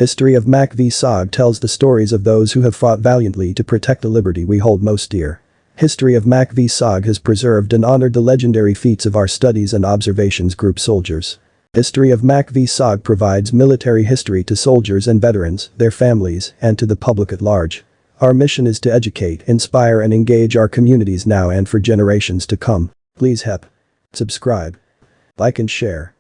History of MACV-SOG tells the stories of those who have fought valiantly to protect the liberty we hold most dear. History of MACV-SOG has preserved and honored the legendary feats of our Studies and Observations Group soldiers. History of MACV-SOG provides military history to soldiers and veterans, their families, and to the public at large. Our mission is to educate, inspire and engage our communities now and for generations to come. Please subscribe, like and share.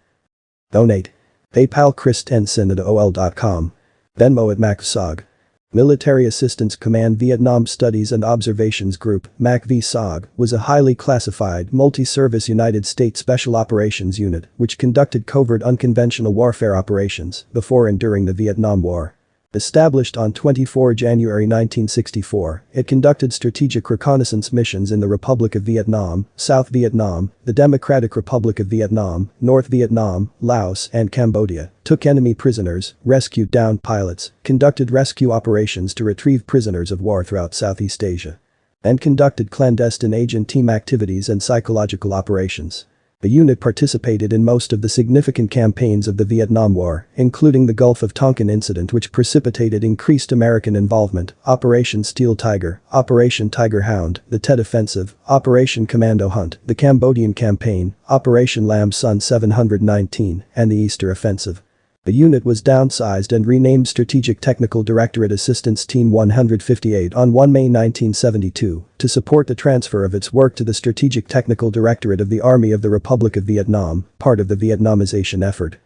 Donate. PayPal christensen@ol.com. Venmo at MACVSOG. Military Assistance Command Vietnam Studies and Observations Group, MACV-SOG, was a highly classified, multi-service United States Special Operations Unit which conducted covert unconventional warfare operations before and during the Vietnam War. Established on 24 January 1964, it conducted strategic reconnaissance missions in the Republic of Vietnam, South Vietnam, the Democratic Republic of Vietnam, North Vietnam, Laos and Cambodia, took enemy prisoners, rescued downed pilots, conducted rescue operations to retrieve prisoners of war throughout Southeast Asia, and conducted clandestine agent team activities and psychological operations. The unit participated in most of the significant campaigns of the Vietnam War, including the Gulf of Tonkin incident which precipitated increased American involvement, Operation Steel Tiger, Operation Tiger Hound, the Tet Offensive, Operation Commando Hunt, the Cambodian Campaign, Operation Lam Son 719, and the Easter Offensive. The unit was downsized and renamed Strategic Technical Directorate Assistance Team 158 on 1 May 1972 to support the transfer of its work to the Strategic Technical Directorate of the Army of the Republic of Vietnam, part of the Vietnamization effort.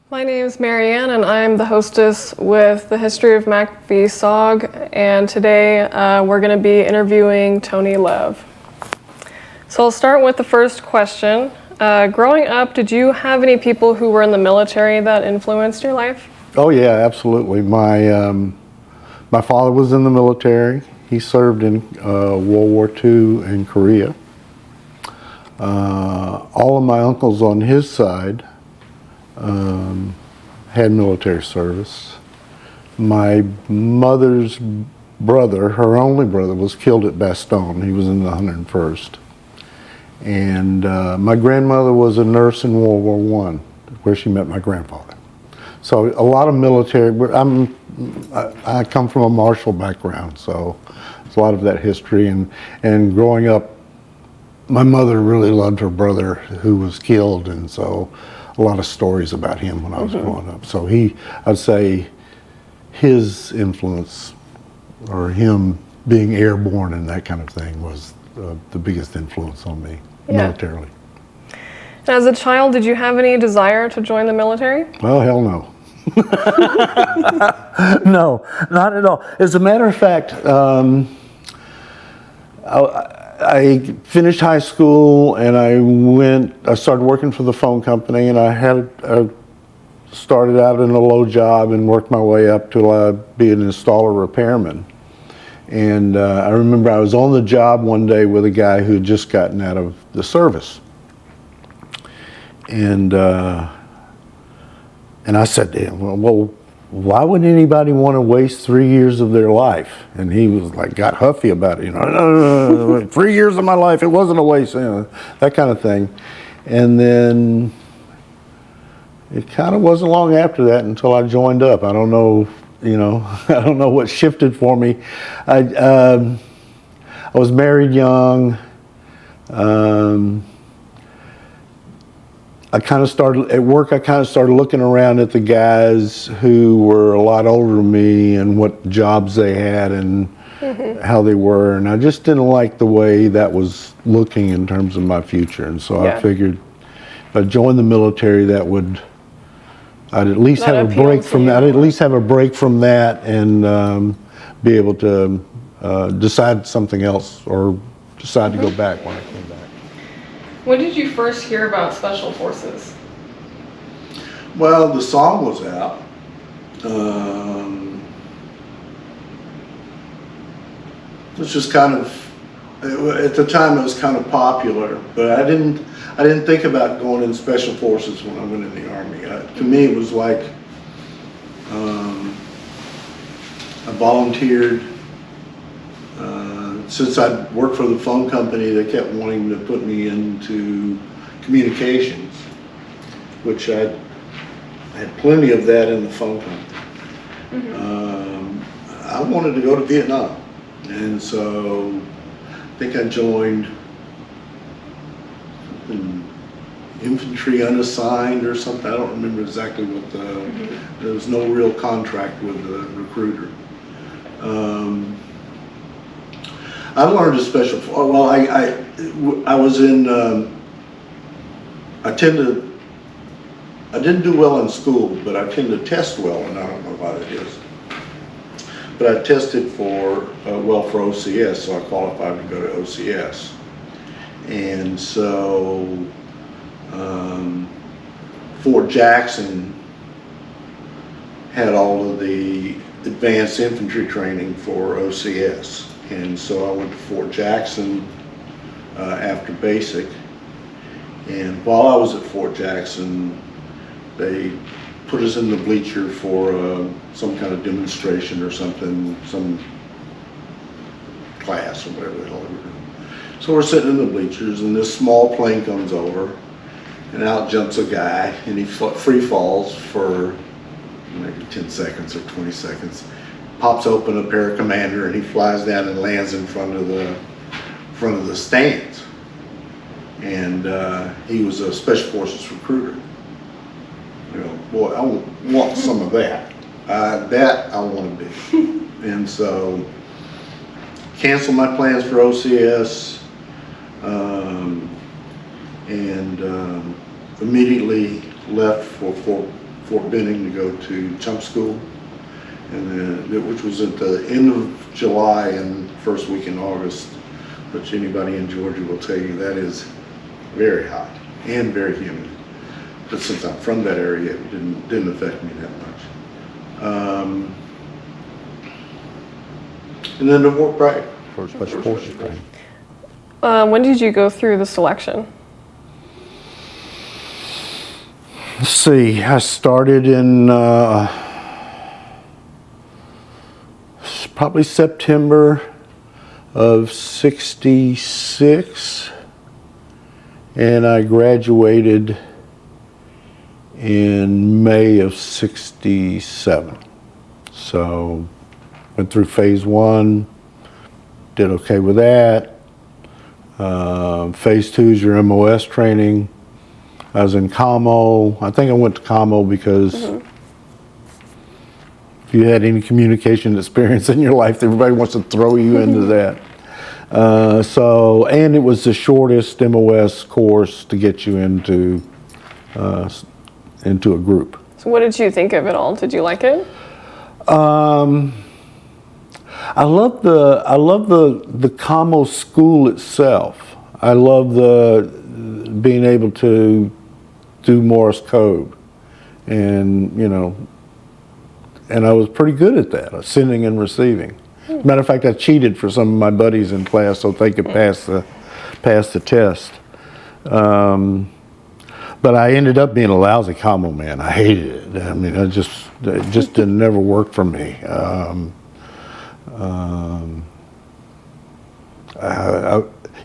My name is Marianne and I'm the hostess with the History of MACV-SOG, and today we're going to be interviewing Tony Lev. So I'll start with the first question. Growing up, did you have any people who were in the military that influenced your life? Oh yeah, absolutely. My father was in the military. He served in World War II in Korea. All of my uncles on his side had military service. My mother's brother, her only brother, was killed at Bastogne. He was in the 101st. And my grandmother was a nurse in World War I, where she met my grandfather. So a lot of military, I come from a martial background, so it's a lot of that history. And growing up, my mother really loved her brother who was killed, and so a lot of stories about him when I was growing up. So I'd say his influence, or him being airborne and that kind of thing, was the biggest influence on me militarily. And as a child, did you have any desire to join the military? Well, hell no. No, not at all. As a matter of fact, I finished high school and I started working for the phone company, and I started out in a low job and worked my way up to be an installer repairman. And I remember I was on the job one day with a guy who had just gotten out of the service. And I said to him, well, why would anybody want to waste 3 years of their life? And he was like, got huffy about it, no, 3 years of my life, it wasn't a waste, that kind of thing. And then it kind of wasn't long after that until I joined up. I don't know. I don't know what shifted for me. I was married young. I kind of started at work. I kind of started looking around at the guys who were a lot older than me and what jobs they had and how they were, and I just didn't like the way that was looking in terms of my future. And so I figured if I joined the military, I'd at least have a break from that. I'd at least have a break from that and be able to decide something else, or decide to go back when I came back. When did you first hear about Special Forces? Well, the song was out. It was just kind of, at the time it was kind of popular, but I didn't think about going in Special Forces when I went in the Army. To me, it was like I volunteered. Since I worked for the phone company, they kept wanting to put me into communications, which I had plenty of that in the phone company. I wanted to go to Vietnam, and so I think I joined infantry unassigned or something. I don't remember exactly what there was no real contract with the recruiter. I learned a special, well, I was in, I didn't do well in school, but I tend to test well, and I don't know why that is. But I tested well for OCS, so I qualified to go to OCS. And so Fort Jackson had all of the advanced infantry training for OCS. And so I went to Fort Jackson after basic. And while I was at Fort Jackson, they put us in the bleacher for some kind of demonstration or something, some class or whatever the hell they were doing. So we're sitting in the bleachers, and this small plane comes over, and out jumps a guy, and he free falls for maybe 10 seconds or 20 seconds, pops open a paracommander, and he flies down and lands in front of the stands. And he was a Special Forces recruiter. You know, boy, I want some of that. That I want to be. And so, canceled my plans for OCS, and immediately left for Fort Benning to go to chump school, and then, which was at the end of July and first week in August. Which anybody in Georgia will tell you that is very hot and very humid. But since I'm from that area, it didn't affect me that much. And then to Fort Bragg for Special Forces training. When did you go through the selection? Let's see, I started in probably September of '66, and I graduated in May of '67. So went through phase 1, did okay with that. Phase 2 is your MOS training. I was in COMO. I think I went to COMO because if you had any communication experience in your life, everybody wants to throw you into that. And it was the shortest MOS course to get you into a group. So what did you think of it all? Did you like it? I love the COMO school itself. I love being able to do Morse code, and and I was pretty good at that, sending and receiving. Matter of fact, I cheated for some of my buddies in class so they could pass the test. But I ended up being a lousy COMO man. I hated it. I mean, it just didn't never work for me.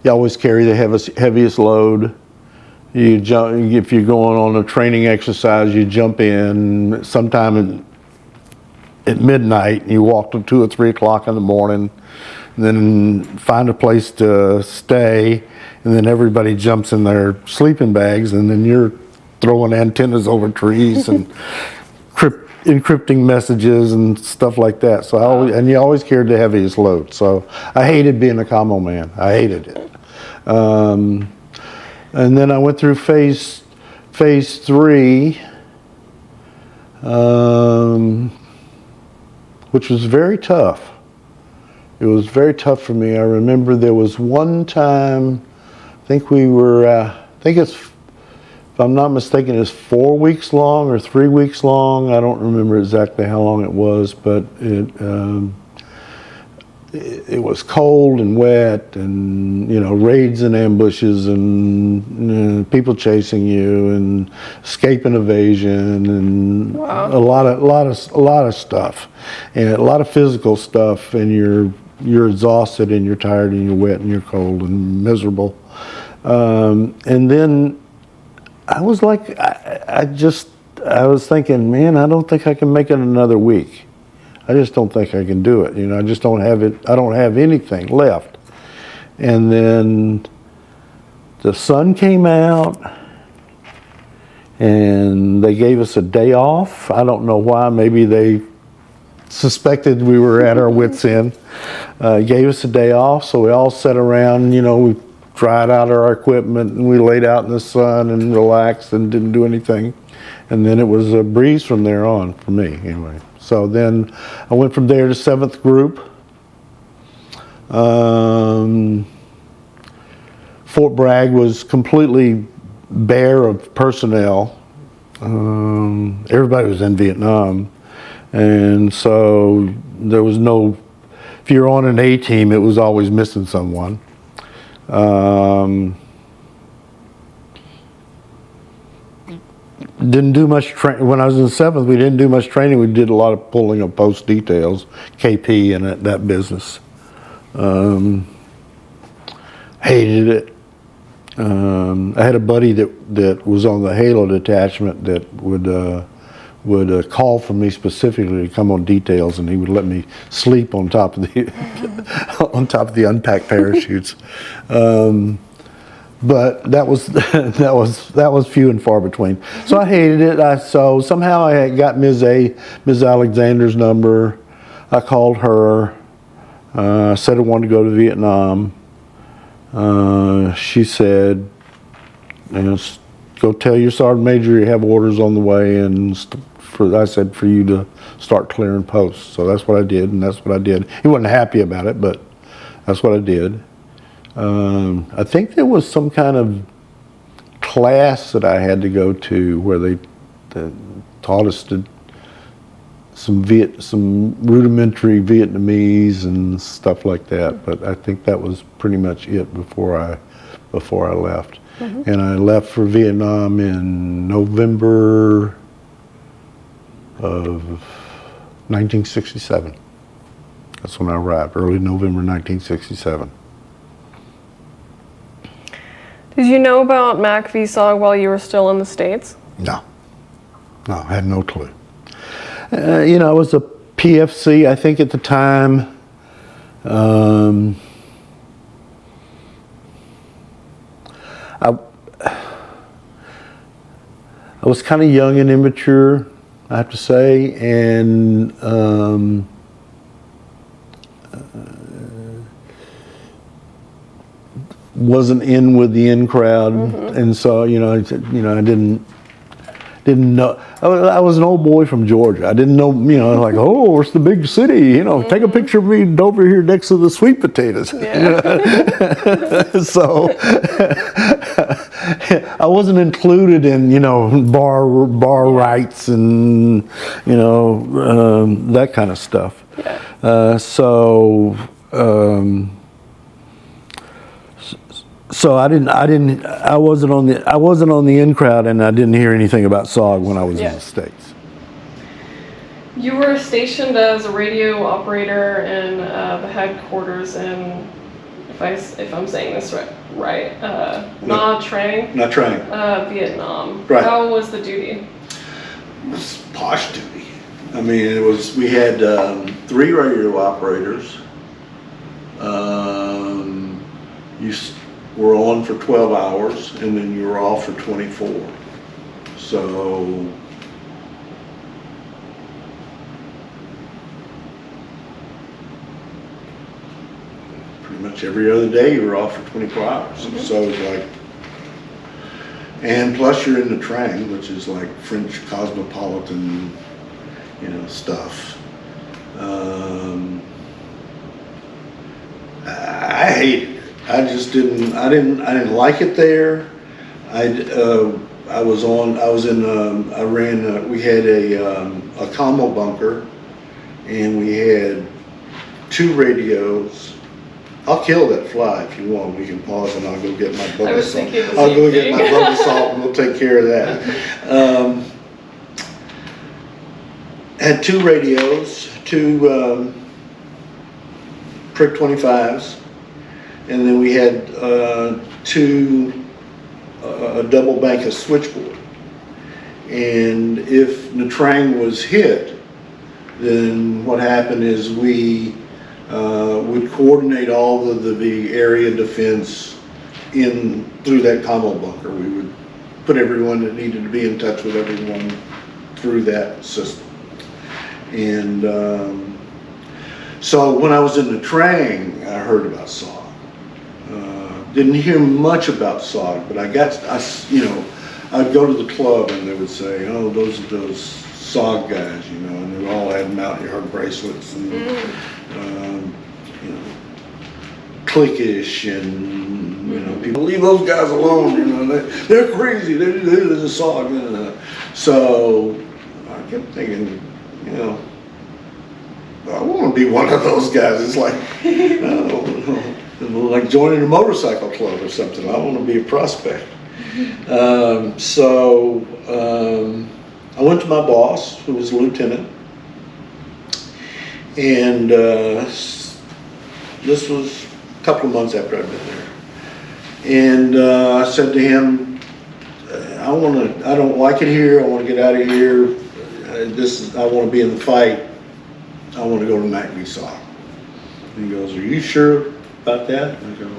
You always carry the heaviest load. You jump, if you're going on a training exercise, you jump in sometime at midnight, and you walk till 2 or 3 o'clock in the morning, and then find a place to stay, and then everybody jumps in their sleeping bags, and then you're throwing antennas over trees and encrypting messages and stuff like that. So you always carried the heaviest load. So I hated being a COMO man. I hated it. And then I went through phase 3, which was very tough. It was very tough for me. I remember there was one time, I think if I'm not mistaken, it's 4 weeks long or 3 weeks long. I don't remember exactly how long it was, but it was cold and wet, and raids and ambushes, and people chasing you, and escape and evasion, and wow. a lot of stuff, and a lot of physical stuff, and you're exhausted, and you're tired, and you're wet, and you're cold, and miserable. And then I was like, I was thinking, man, I don't think I can make it another week. I just don't think I can do it. You know, I just don't have it. I don't have anything left. And then the sun came out, and they gave us a day off. I don't know why. Maybe they suspected we were at our wits' end. Gave us a day off, so we all sat around. You know, we dried out our equipment, and we laid out in the sun and relaxed and didn't do anything. And then it was a breeze from there on for me, anyway. So then I went from there to 7th Group. Fort Bragg was completely bare of personnel. Everybody was in Vietnam. And so there was no, if you're on an A team, it was always missing someone. Didn't do much training. When I was in 7th, we didn't do much training. We did a lot of pulling of post details, KP, and that business. Hated it. I had a buddy that was on the Halo detachment that would call for me specifically to come on details, and he would let me sleep on top of the unpacked parachutes. But that was few and far between. So I hated it. So somehow I had got Ms. Alexander's number. I called her. Said I wanted to go to Vietnam. She said, go tell your sergeant major you have orders on the way, and I said for you to start clearing posts. So that's what I did, and that's what I did. He wasn't happy about it, but that's what I did. I think there was some kind of class that I had to go to where they taught us some rudimentary Vietnamese and stuff like that. But I think that was pretty much it before I left. Mm-hmm. And I left for Vietnam in November of 1967. That's when I arrived, early November 1967. Did you know about MACV-SOG while you were still in the States? No, I had no clue. I was a PFC, I think, at the time. I was kind of young and immature, I have to say, and wasn't in with the in crowd, mm-hmm. And so I didn't know. I was an old boy from Georgia. I didn't know, like, oh, it's the big city. Mm-hmm. Take a picture of me over here next to the sweet potatoes. Yeah. So I wasn't included in bar rights and that kind of stuff. Yeah. So I wasn't on the in crowd, and I didn't hear anything about SOG when I was in the States. You were stationed as a radio operator in the headquarters in, if I'm saying this right, Nha Trang, Vietnam. Right. How was the duty? It was posh duty. I mean, we had 3 radio operators. You were on for 12 hours, and then you were off for 24. So pretty much every other day you were off for 24 hours. Mm-hmm. So it was like, and plus you're in the Trang, which is like French cosmopolitan, stuff. I hated it. I just didn't. I didn't like it there. We had a commo bunker, and we had 2 radios. I'll kill that fly if you want. We can pause, and I'll go get my bubble salt. I'll go get my bubble salt, and we'll take care of that. Had 2 radios, 2 Prick 25s. And then we had a double bank of switchboard. And if Nha Trang was hit, then what happened is we would coordinate all of the area defense in through that commo bunker. We would put everyone that needed to be in touch with everyone through that system. And so when I was in the training, I heard about SOG. Didn't hear much about SOG, but I'd go to the club and they would say, oh, those are those SOG guys, you know, and they all had mount-yard bracelets and, you know, cliquish and, you know, people leave those guys alone, you know, they're crazy, they're a SOG. So I kept thinking, you know, I want to be one of those guys. It's like, like joining a motorcycle club or something. I want to be a prospect. So I went to my boss, who was a lieutenant, and this was a couple of months after I'd been there. And I said to him, I don't like it here. I want to get out of here. I want to be in the fight. I want to go to MACV-SOG. And he goes, are you sure about that? And I go,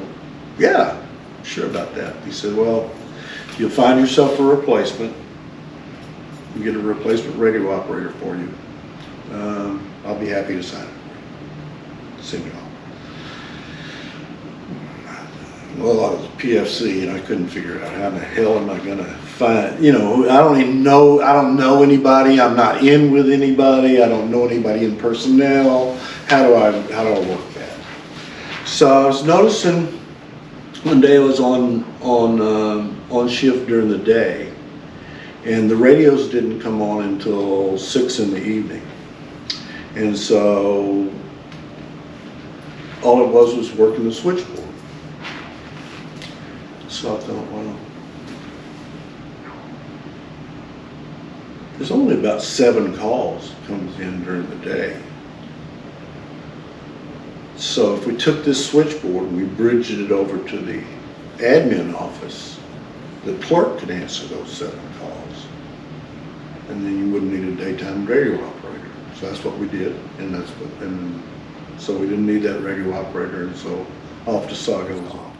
yeah, sure about that. He said, well, you'll find yourself a replacement. You get a replacement radio operator for you. I'll be happy to sign it for you. Send it off. Well, I was a PFC and I couldn't figure out how the hell am I going to find, you know, I don't know anybody. I'm not in with anybody. I don't know anybody in personnel. How do I work that? So I was noticing one day I was on shift during the day, and the radios didn't come on until 6 in the evening. And so all it was working the switchboard. So I thought, well, there's only about 7 calls comes in during the day. So if we took this switchboard and we bridged it over to the admin office, the clerk could answer those 7 calls. And then you wouldn't need a daytime radio operator. So that's what we did, and so we didn't need that radio operator, and so off to SOG was off.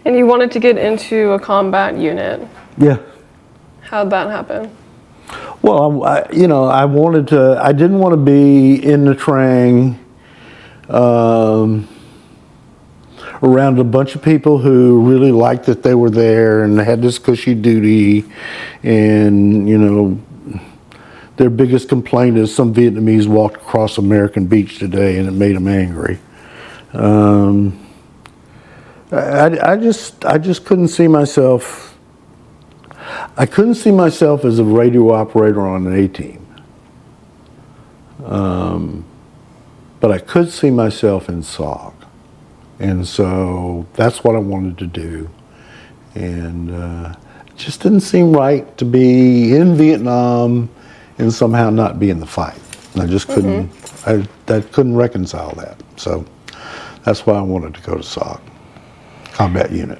And you wanted to get into a combat unit. Yeah. How'd that happen? Well, I didn't want to be in the train around a bunch of people who really liked that they were there and had this cushy duty, and, you know, their biggest complaint is some Vietnamese walked across American Beach today and it made them angry. I just couldn't see myself. I couldn't see myself as a radio operator on an A-team. But I could see myself in SOG. And so that's what I wanted to do. And it just didn't seem right to be in Vietnam and somehow not be in the fight. And I just couldn't, I couldn't reconcile that. So that's why I wanted to go to SOG, combat unit.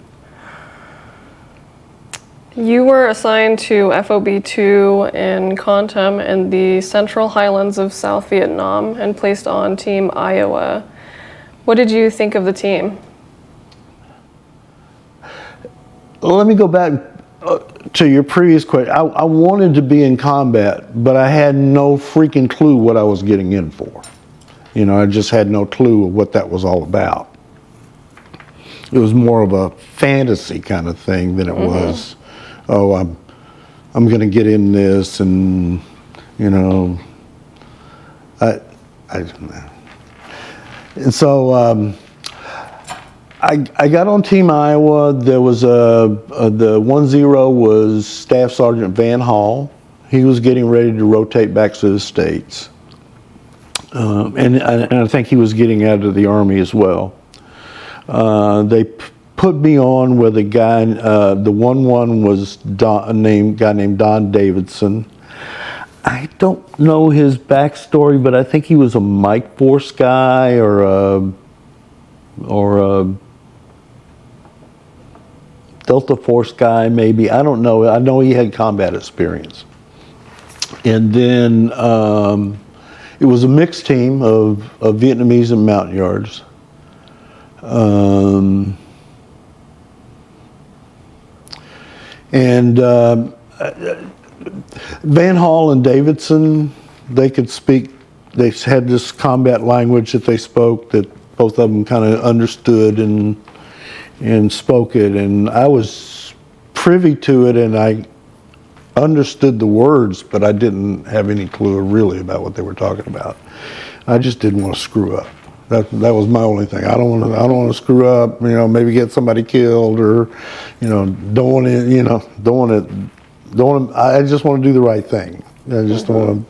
You were assigned to FOB2 in Kontum in the Central Highlands of South Vietnam and placed on Team Iowa. What did you think of the team? Let me go back to your previous question. I wanted to be in combat, but I had no freaking clue what I was getting in for. You know, I just had no clue of what that was all about. It was more of a fantasy kind of thing than it was, oh, I'm going to get in this, and, you know, I don't know. And so I got on Team Iowa. There was the 1-0 was Staff Sergeant Van Hall. He was getting ready to rotate back to the States. And I think he was getting out of the Army as well. They put me on with a guy, the 1-1 was a guy named Don Davidson. I don't know his backstory, but I think he was a Mike Force guy or a Delta Force guy, maybe. I don't know. I know he had combat experience. And then it was a mixed team of Vietnamese and Montagnards. Van Hall and Davidson, they could speak, they had this combat language that they spoke that both of them kind of understood and spoke it. And I was privy to it, and I understood the words, but I didn't have any clue really about what they were talking about. I just didn't want to screw up. That was my only thing. I don't want to screw up. Maybe get somebody killed, or don't want to. I just want to do the right thing. I just don't want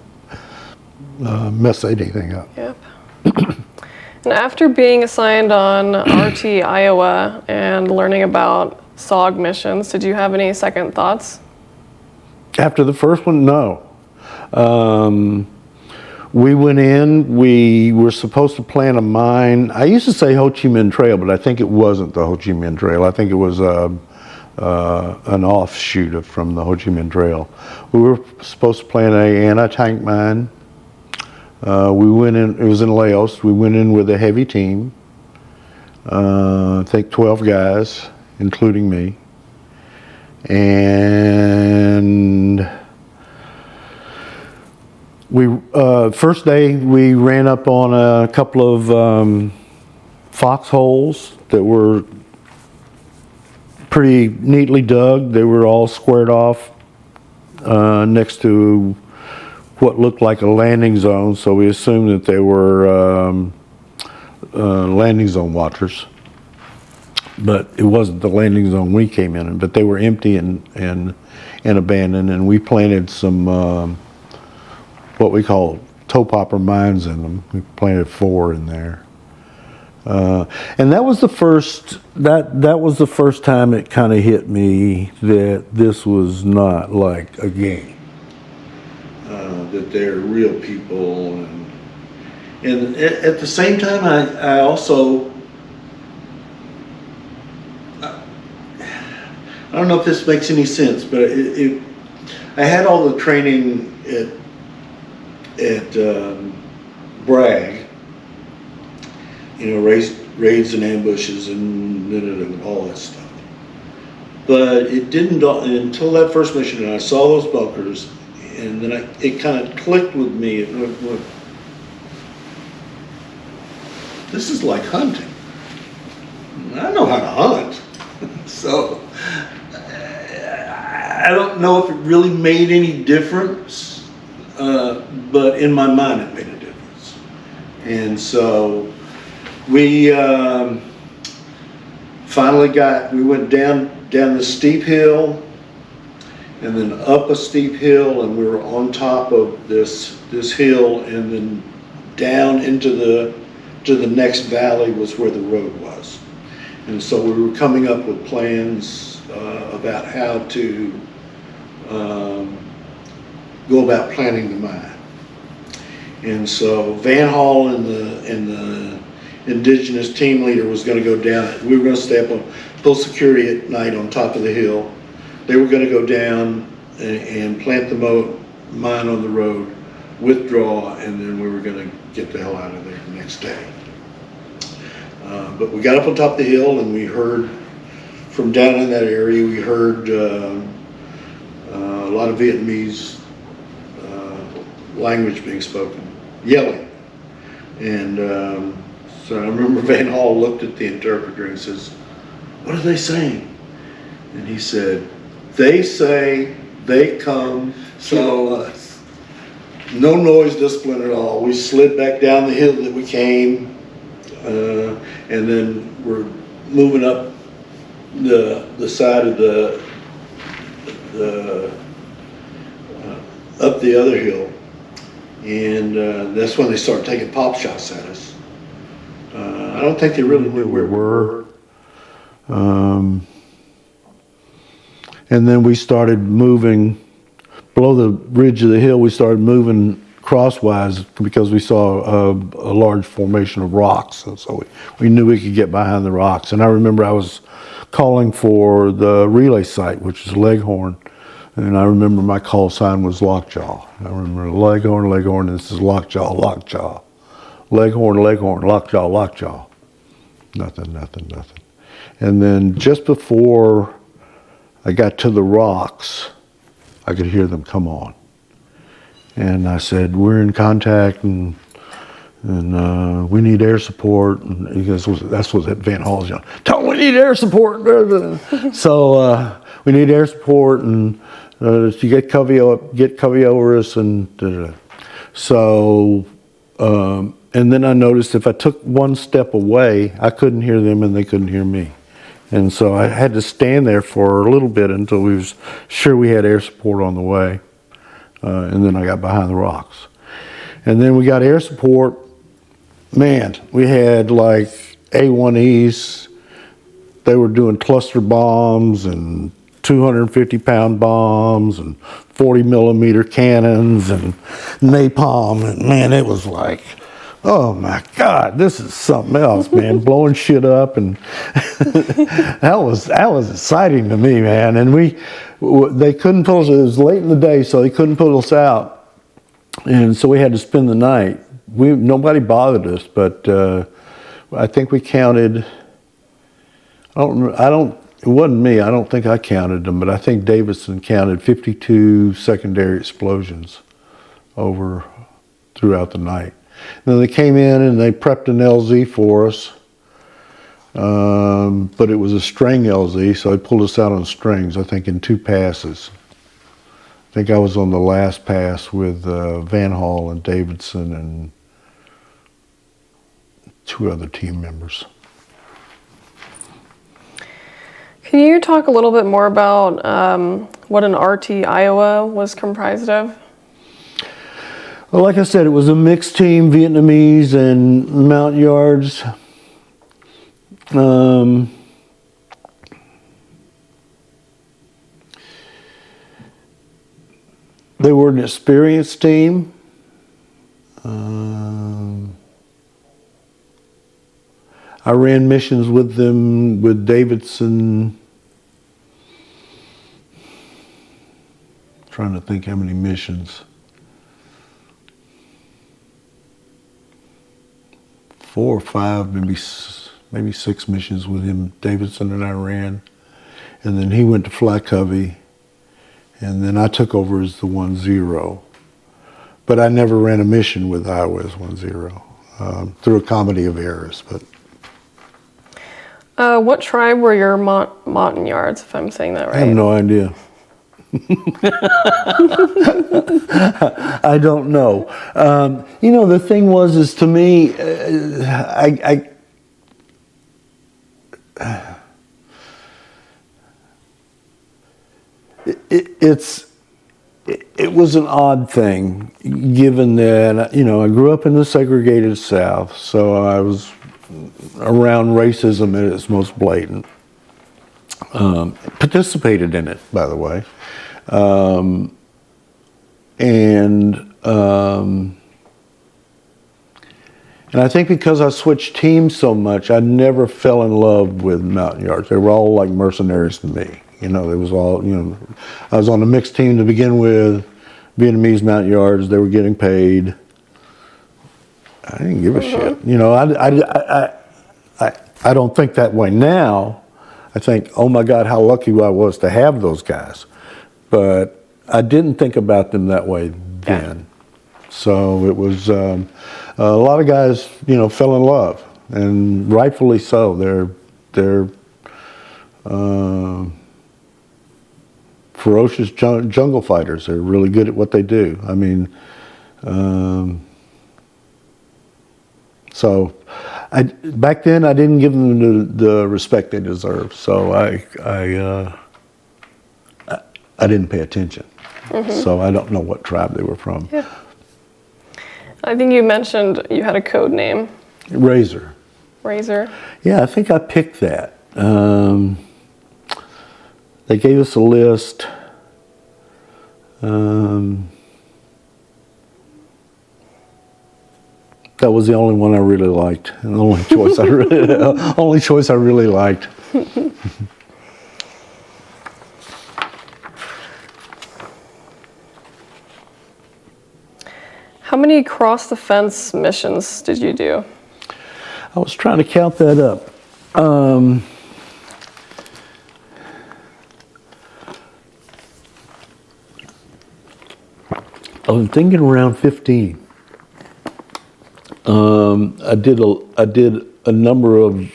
to mess anything up. Yep. And after being assigned on RT Iowa and learning about SOG missions, did you have any second thoughts? After the first one, no. We went in, we were supposed to plant a mine. I used to say Ho Chi Minh Trail, but I think it wasn't the Ho Chi Minh Trail. I think it was an offshoot from the Ho Chi Minh Trail. We were supposed to plant an anti-tank mine. We went in, it was in Laos. We went in with a heavy team. I think 12 guys, including me. And first day we ran up on a couple of foxholes that were pretty neatly dug. They were all squared off next to what looked like a landing zone, so we assumed that they were landing zone watchers. But it wasn't the landing zone we came in, but they were empty and abandoned, and we planted some what we call toe popper mines in them. We planted 4 in there, and that was the first time it kind of hit me that this was not like a game. That they're real people, and at the same time, I also. I don't know if this makes any sense, but I had all the training at Bragg, raids and ambushes and all that stuff. But it didn't until that first mission, and I saw those bunkers, and then it kind of clicked with me. It went, this is like hunting. I know how to hunt, so. I don't know if it really made any difference, but in my mind it made a difference. And so we finally we went down the steep hill and then up a steep hill, and we were on top of this hill, and then down into the next valley was where the road was. And so we were coming up with plans about how to go about planting the mine. And so Van Hall and the indigenous team leader was going to go down. We were going to stay up on full security at night on top of the hill. They were going to go down and plant the mine on the road, withdraw, and then we were going to get the hell out of there the next day. But we got up on top of the hill, and we heard from down in that area, we heard a lot of Vietnamese language being spoken, yelling. And so I remember Van Hall looked at the interpreter and says, "What are they saying?" And he said, "They say they come kill us." No noise discipline at all. We slid back down the hill that we came, and then we're moving up the side of up the other hill, and that's when they started taking pop shots at us. I don't think they really knew where we were. And then we started moving below the ridge of the hill. We started moving crosswise because we saw a large formation of rocks, and so we knew we could get behind the rocks. And I remember I was calling for the relay site, which is Leghorn, And I remember my call sign was Lockjaw. I remember Leghorn, Leghorn, and this is Lockjaw, Lockjaw. Leghorn, Leghorn, Lockjaw, Lockjaw. Nothing, nothing, nothing. And then just before I got to the rocks, I could hear them come on. And I said, we're in contact and we need air support. And he goes, that's what Van Hall's yelling. Tell them we need air support. So we need air support and to get covey over us and so and then I noticed if I took one step away, I couldn't hear them and they couldn't hear me. And so I had to stand there for a little bit until we was sure we had air support on the way. And then I got behind the rocks. And then we got air support. Man, we had like A1Es. They were doing cluster bombs and 250-pound bombs and 40-millimeter cannons and napalm. And man, it was like, oh my God, this is something else, man. Blowing shit up, and that was exciting to me, man. And they couldn't pull us. It was late in the day, so they couldn't pull us out, and so we had to spend the night. Nobody bothered us, but I think we counted. It wasn't me. I don't think I counted them, but I think Davidson counted 52 secondary explosions throughout the night. And then they came in and they prepped an LZ for us, but it was a string LZ, so they pulled us out on strings, I think in 2 passes. I think I was on the last pass with Van Hall and Davidson and 2 other team members. Can you talk a little bit more about what an RT Iowa was comprised of? Well, like I said, it was a mixed team, Vietnamese and Mount Yards. They were an experienced team. I ran missions with them, with Davidson. Trying to think how many missions. 4 or 5, maybe 6 missions with him. Davidson and I ran, and then he went to fly covey, and then I took over as the 1-0. But I never ran a mission with Iowa as 1-0 through a comedy of errors. But what tribe were your Montagnards, if I'm saying that right? I have no idea. I don't know. The thing is to me, it was an odd thing, given that, I grew up in the segregated South, so I was around racism at its most blatant. Participated in it, by the way. And I think because I switched teams so much, I never fell in love with Mountain Yards. They were all like mercenaries to me. It was all, I was on a mixed team to begin with, Vietnamese Mountain Yards, they were getting paid. I didn't give a shit. I don't think that way now. I think, oh my God, how lucky I was to have those guys. But I didn't think about them that way then. So it was, a lot of guys, fell in love, and rightfully so. They're ferocious jungle fighters. They're really good at what they do. I mean, so back then I didn't give them the respect they deserved. So I didn't pay attention. Mm-hmm. So I don't know what tribe they were from. Yeah. I think you mentioned you had a code name. Razor. Razor? Yeah, I think I picked that. They gave us a list. That was the only one I really liked, and the only choice I really liked. How many cross-the-fence missions did you do? I was trying to count that up. I was thinking around 15. I did a number of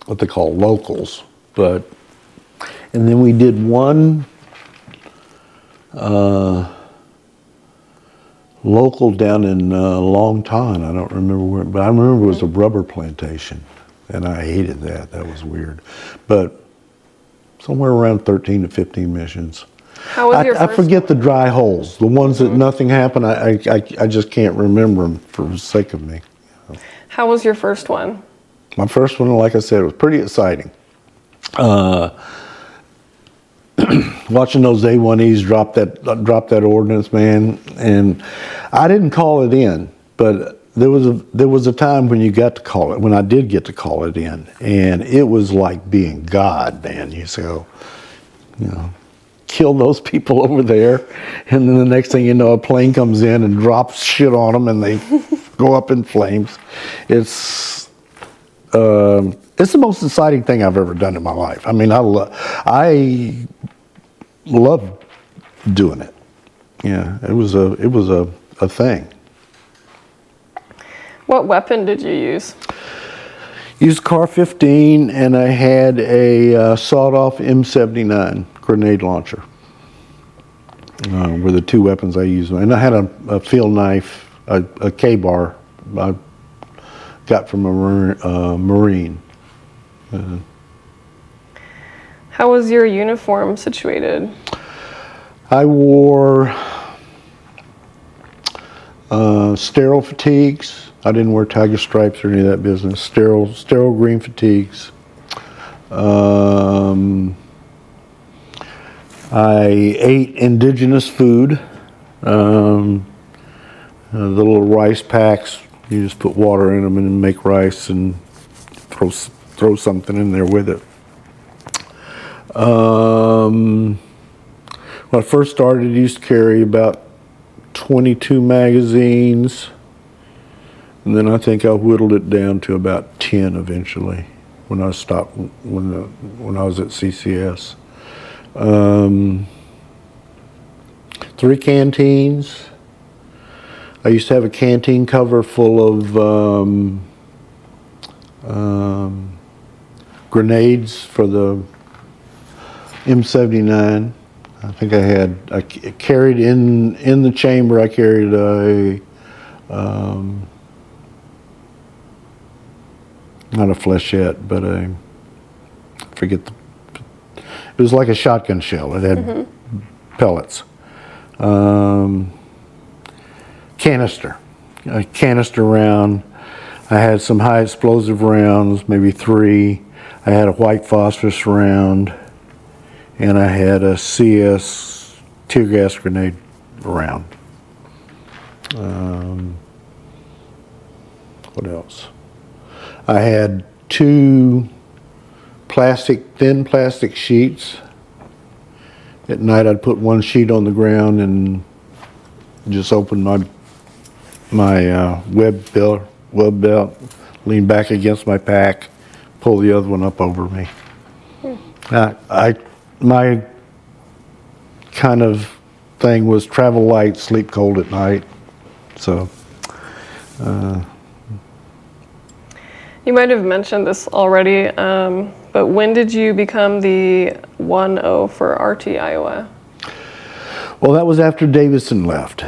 what they call locals, and then we did one local down in Longton. I don't remember where, but I remember it was a rubber plantation, and I hated that. That was weird, but somewhere around 13 to 15 missions. How was your I first forget the dry holes, the ones that nothing happened. I just can't remember them for the sake of me. How was your first one? My first one, like I said, was pretty exciting. Watching those A1Es drop that ordnance, man, and I didn't call it in, but there was a time when you got to call it, when I did get to call it in, and it was like being God, man. You say, kill those people over there, and then the next thing you know, a plane comes in and drops shit on them, and they go up in flames. It's the most exciting thing I've ever done in my life. I mean, I love doing it. Yeah, it was a thing. What weapon did you use? Used Car 15, and I had a sawed-off M79 grenade launcher. Were the two weapons I used, and I had a field knife, a K-bar I got from a Marine. How was your uniform situated? I wore sterile fatigues. I didn't wear tiger stripes or any of that business. Sterile green fatigues. I ate indigenous food. The little rice packs, you just put water in them and make rice and throw something in there with it. When I first started, I used to carry about 22 magazines, and then I think I whittled it down to about 10 eventually when I stopped, when I was at CCS. 3 canteens. I used to have a canteen cover full of grenades for the M79. I think I carried in the chamber, I carried not a flechette, but I forget it was like a shotgun shell. It had pellets. Canister, a canister round. I had some high explosive rounds, maybe 3. I had a white phosphorus round, and I had a CS tear gas grenade round. What else? I had 2 thin plastic sheets. At night I'd put one sheet on the ground and just open my web belt, lean back against my pack, pull the other one up over me. My kind of thing was travel light, sleep cold at night. So. You might have mentioned this already, but when did you become the 1-0 for RT Iowa? Well, that was after Davison left.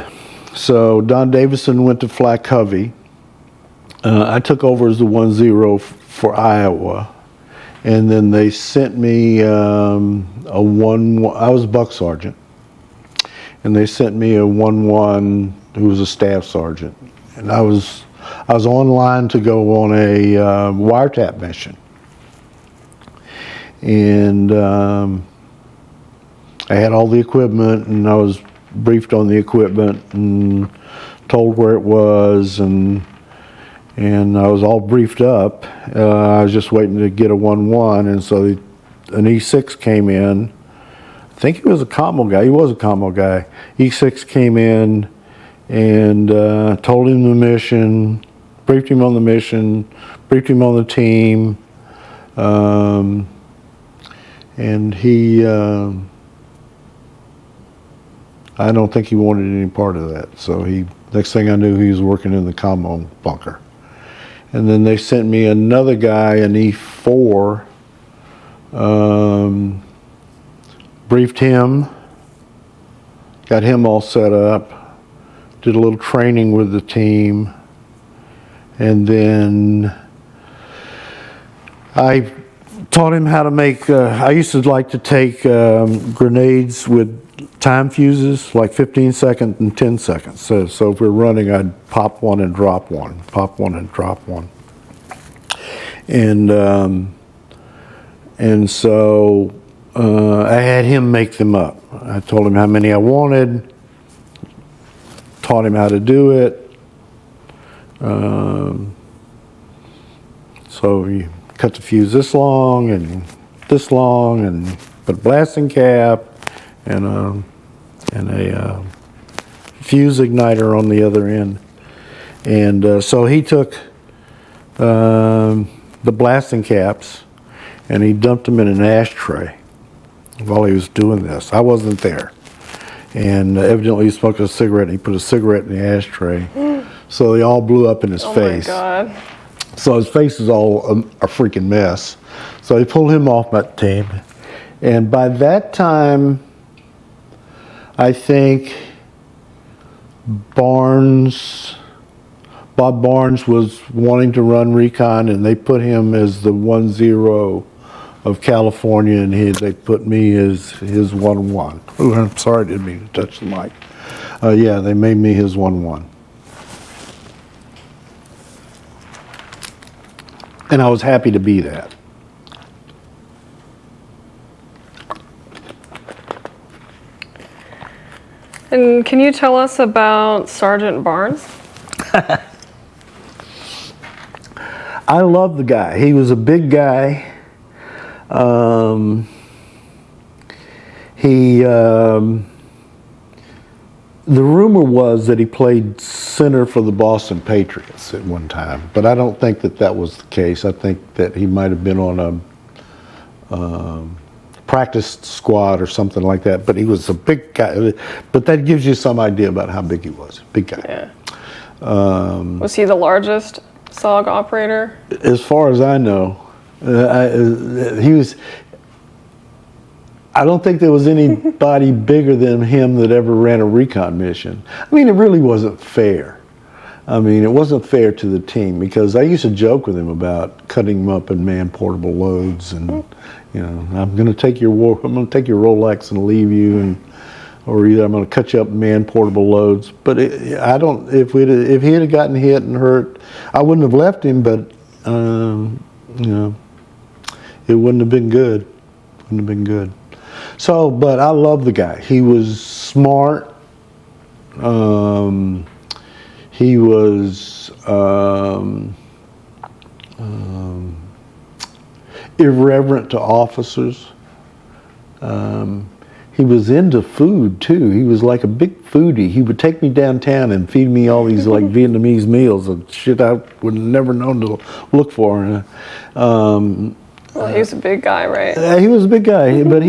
So Don Davison went to Flat Covey. I took over as the 1-0 for Iowa. And then they sent me a 1-1. I was a buck sergeant. And they sent me a 1-1 who was a staff sergeant. And I was online to go on a wiretap mission. And I had all the equipment, and I was briefed on the equipment and told where it was, and I was all briefed up. I was just waiting to get a 1-1, and so an E6 came in think he was a commo guy. He was a commo guy. E6 came in and told him the mission, briefed him on the mission, briefed him on the team, and he, I don't think he wanted any part of that. So next thing I knew, he was working in the commo bunker. And then they sent me another guy, an E4, briefed him, got him all set up, did a little training with the team, and then I taught him how to make, I used to like to take grenades with time fuses, like 15 seconds and 10 seconds. So if we're running, I'd pop one and drop one, pop one and drop one. And so I had him make them up. I told him how many I wanted, taught him how to do it. So you cut the fuse this long, and put a blasting cap and a fuse igniter on the other end. And so he took the blasting caps and he dumped them in an ashtray while he was doing this. I wasn't there. And evidently he smoked a cigarette and he put a cigarette in the ashtray. So they all blew up in his face. Oh my God. So his face is all a freaking mess. So he pulled him off my team. And by that time, I think Bob Barnes was wanting to run Recon, and they put him as the 1-0 of California, and they put me as his 1-1. Oh, I'm sorry, I didn't mean to touch the mic. Yeah, they made me his 1-1. And I was happy to be that. And can you tell us about Sergeant Barnes? I love the guy. He was a big guy. The rumor was that he played center for the Boston Patriots at one time, but I don't think that was the case. I think that he might have been on a practice squad or something like that, but he was a big guy. But that gives you some idea about how big he was. Big guy. Yeah. Was he the largest SOG operator? As far as I know, he was. I don't think there was anybody bigger than him that ever ran a recon mission. I mean, it really wasn't fair. I mean, it wasn't fair to the team, because I used to joke with him about cutting him up in man-portable loads, and you know, I'm going to take your Rolex and leave you, or either I'm going to cut you up in man-portable loads. But if he had gotten hit and hurt, I wouldn't have left him. But you know, it wouldn't have been good. Wouldn't have been good. So, but I love the guy. He was smart. He was irreverent to officers. He was into food too. He was like a big foodie. He would take me downtown and feed me all these like Vietnamese meals of shit I would have never known to look for. Well, he was a big guy, right? He was a big guy, but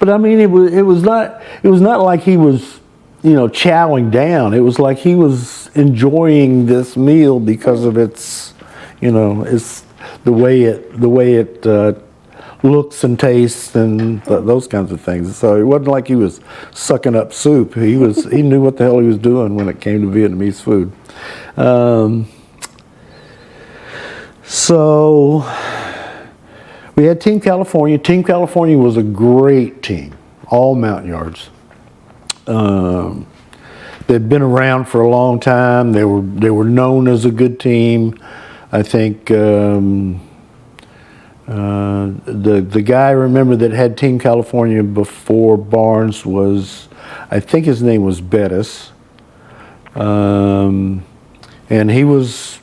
I mean, it was not like he was, you know, chowing down. It was like he was enjoying this meal because of its, you know, it's the way it looks and tastes and those kinds of things. So it wasn't like he was sucking up soup. He knew what the hell he was doing when it came to Vietnamese food. So we had Team California. Team California was a great team, all mountain yards. They'd been around for a long time. They were known as a good team. I think the guy I remember that had Team California before Barnes was, I think his name was Bettis, and he was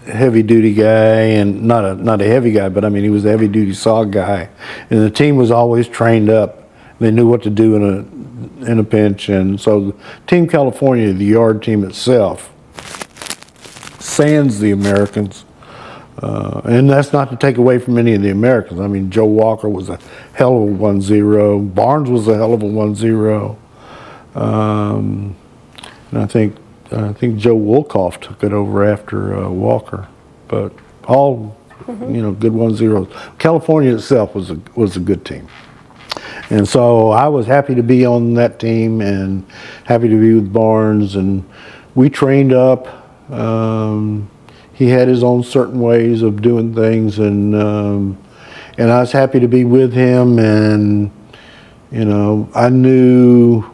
heavy duty guy, and not a heavy guy, but I mean he was a heavy duty SOG guy, and the team was always trained up They knew what to do in a pinch, and so Team California, the yard team itself, sands the Americans. And that's not to take away from any of the Americans. I mean, Joe Walker was a hell of a 1-0. Barnes was a hell of a 1-0. And I think Joe Wolkoff took it over after Walker. But all, good 1-0s. California itself was a good team. And so I was happy to be on that team and happy to be with Barnes. And we trained up. He had his own certain ways of doing things, and I was happy to be with him. And I knew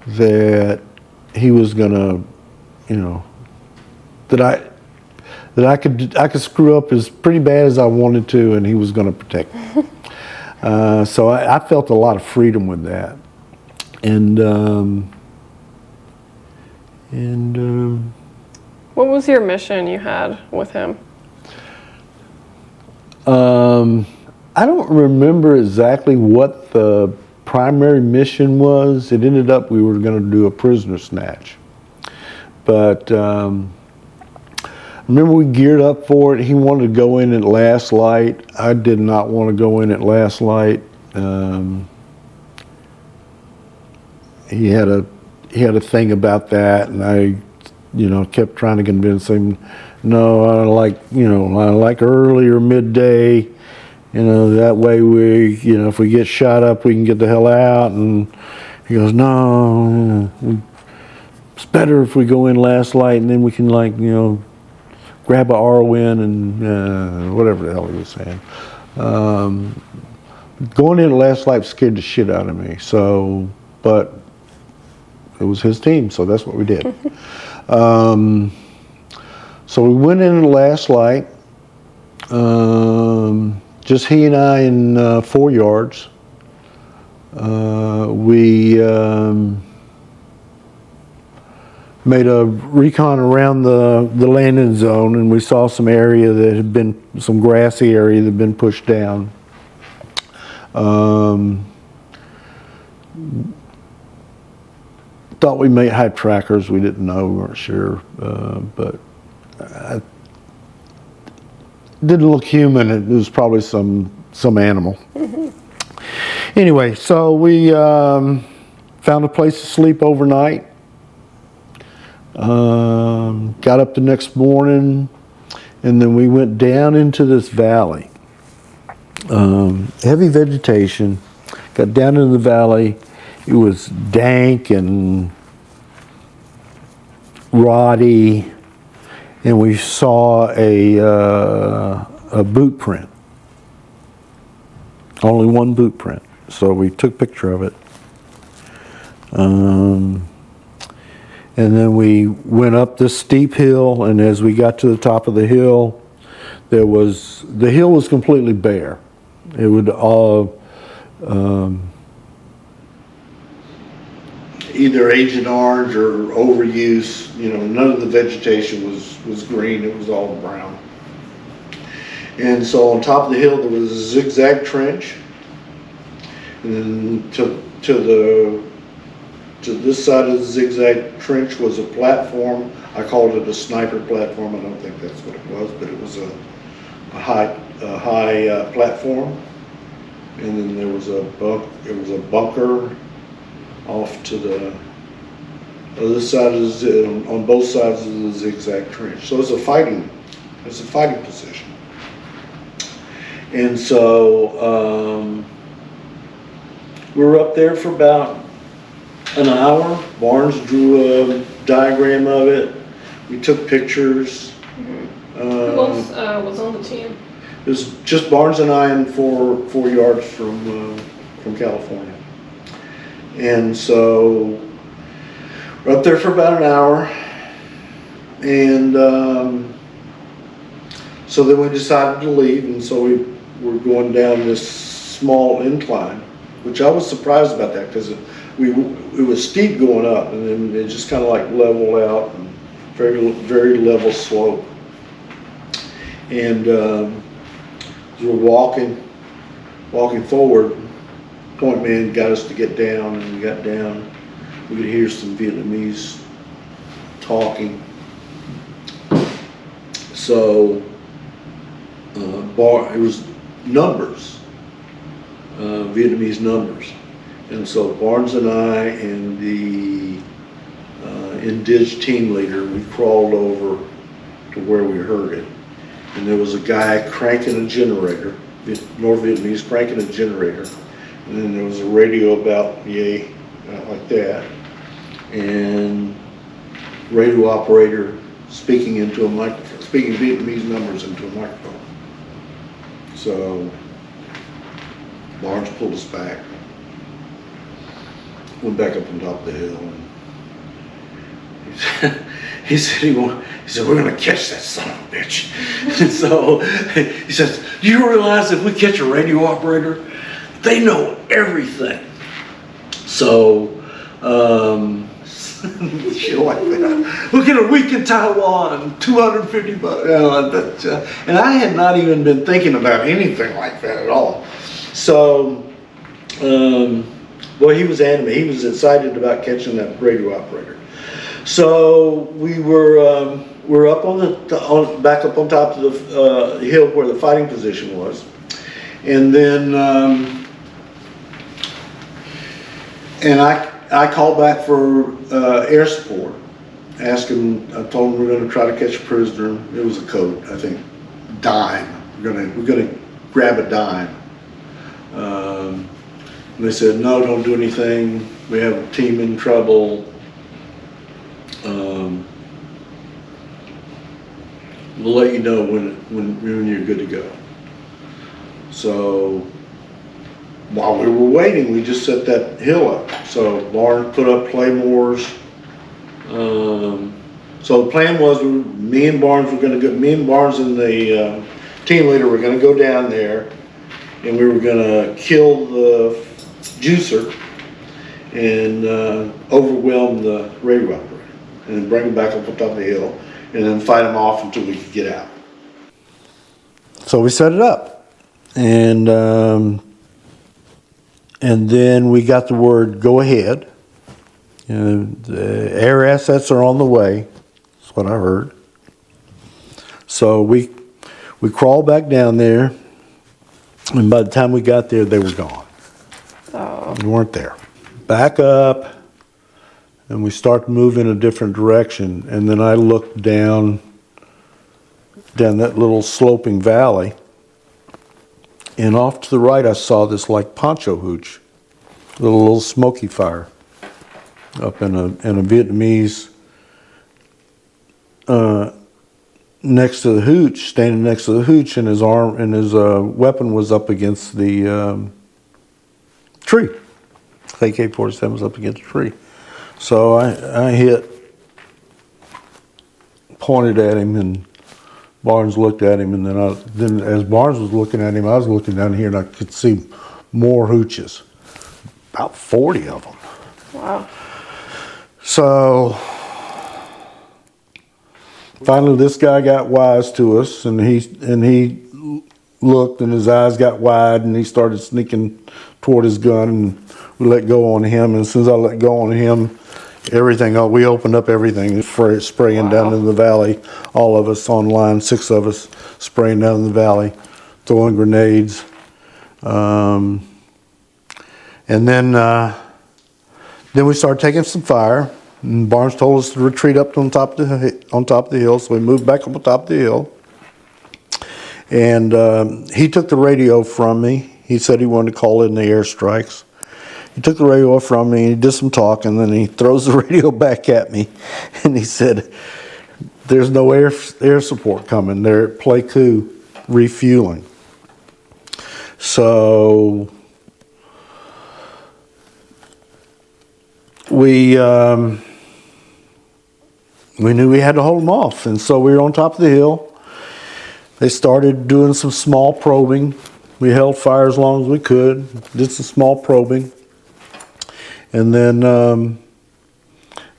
that he was gonna, that I could screw up as pretty bad as I wanted to, and he was gonna protect me. So I felt a lot of freedom with that, and What was your mission you had with him? I don't remember exactly what the primary mission was. It ended up we were going to do a prisoner snatch. But remember we geared up for it. He wanted to go in at last light. I did not want to go in at last light. He had a thing about that, and I kept trying to convince him, no, I like early or midday, that way we, if we get shot up, we can get the hell out. And he goes, no, it's better if we go in last light, and then we can grab a RON and whatever the hell he was saying. Going in at last light scared the shit out of me. So, but it was his team, so that's what we did. So we went in the last light, just he and I in 4 yards. We made a recon around the landing zone, and we saw some area that had been, some grassy area that had been pushed down. Thought we may have trackers. We didn't know. We weren't sure, but it didn't look human. It was probably some animal. Anyway, so we found a place to sleep overnight. Got up the next morning, and then we went down into this valley. Heavy vegetation. Got down into the valley. It was dank and rotty, and we saw a boot print. Only one boot print. So we took a picture of it. And then we went up this steep hill, and as we got to the top of the hill, the hill was completely bare. It would all either Agent Orange or overuse. None of the vegetation was green. It was all brown. And so on top of the hill there was a zigzag trench, and then to this side of the zigzag trench was a platform. I called it a sniper platform. I don't think that's what it was, but it was a high platform. And then there was a bunker off to the other side of on both sides of the zigzag trench. So it's a fighting position. And so we were up there for about an hour. Barnes drew a diagram of it. We took pictures. Who else was on the team? It was just Barnes and I, and 4 yards from California. And so we're up there for about an hour, and so then we decided to leave, and so we were going down this small incline, which I was surprised about that, because it was steep going up, and then it just kind of like leveled out, and very, very level slope. And we're walking forward, point man got us to get down, and we got down. We could hear some Vietnamese talking. So it was numbers, Vietnamese numbers. And so Barnes and I and the Indig team leader, we crawled over to where we heard it. And there was a guy cranking a generator, North Vietnamese cranking a generator. And then there was a radio about, like that. And radio operator speaking into a microphone, speaking Vietnamese numbers into a microphone. So Barnes pulled us back, went back up on top of the hill, and he said, we're gonna catch that son of a bitch. And so he says, do you realize if we catch a radio operator, they know everything. So shit like that. We'll get a week in Taiwan, $250. And I had not even been thinking about anything like that at all. So, boy, he was animated. He was excited about catching that radio operator. So we were up on back up on top of the hill where the fighting position was, and then I called back for air support. I told him we're going to try to catch a prisoner. It was a coat, I think, dime. We're going to grab a dime. And they said, no, don't do anything. We have a team in trouble. We'll let you know when you're good to go. So while we were waiting, we just set that hill up. So Barnes put up claymores. So the plan was me and Barnes and the team leader were going to go down there, and we were going to kill the juicer and overwhelm the radio operator, and then bring him back up on top of the hill, and then fight him off until we could get out. So we set it up, and then we got the word, go ahead. The air assets are on the way. That's what I heard. So we crawled back down there, and by the time we got there, they were gone. Oh. They weren't there. Back up, and we start to move in a different direction. And then I looked down that little sloping valley, and off to the right I saw this like poncho hooch, little smoky fire up in a Vietnamese next to the hooch, standing next to the hooch, and his arm and his weapon was up against the tree. AK-47 was up against the tree. So I pointed at him, and Barnes looked at him, and then as Barnes was looking at him, I was looking down here, and I could see more hooches, about 40 of them. Wow. So finally, this guy got wise to us, and he looked, and his eyes got wide, and he started sneaking toward his gun, and we let go on him. And as soon as I let go on him, we opened up everything, spraying down in the valley. All of us on line, 6 of us, spraying down in the valley, throwing grenades. And then we started taking some fire. And Barnes told us to retreat up on top of the hill, so we moved back up on top of the hill. And he took the radio from me. He said he wanted to call in the airstrikes. He took the radio from me, he did some talk, and then he throws the radio back at me, and he said, there's no air support coming. They're at Pleiku refueling. So we knew we had to hold them off, and so we were on top of the hill. They started doing some small probing. We held fire as long as we could, did some small probing, and then